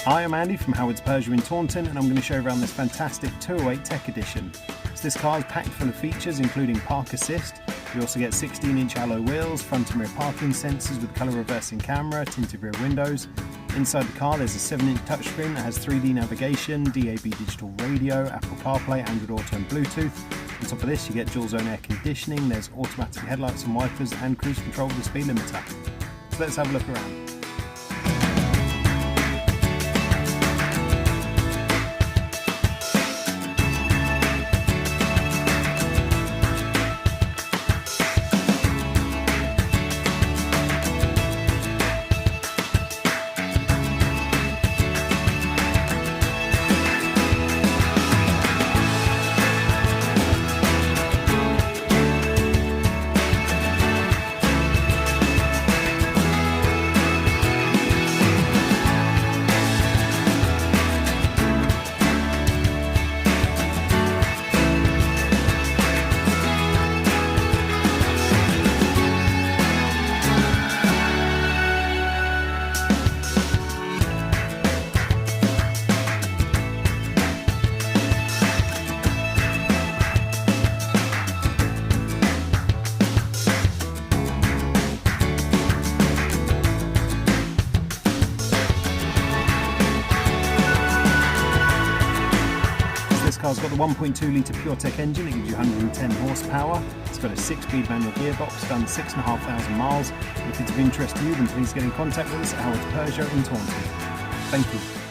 Hi, I'm Andy from Howard's Persia in Taunton, and I'm going to show you around this fantastic 208 Tech Edition. So this car is packed full of features including park assist. You also get 16-inch alloy wheels, front and rear parking sensors with colour reversing camera, tinted rear windows. Inside the car there's a 7-inch touchscreen that has 3D navigation, DAB digital radio, Apple CarPlay, Android Auto and Bluetooth. On top of this you get dual zone air conditioning, there's automatic headlights and wipers and cruise control with the speed limiter. So let's have a look around. This car's got the 1.2 litre PureTech engine. It gives you 110 horsepower. It's got a 6-speed manual gearbox, done 6,500 miles. If it's of interest to you, then please get in contact with us at Howard's Persia in Taunton. Thank you.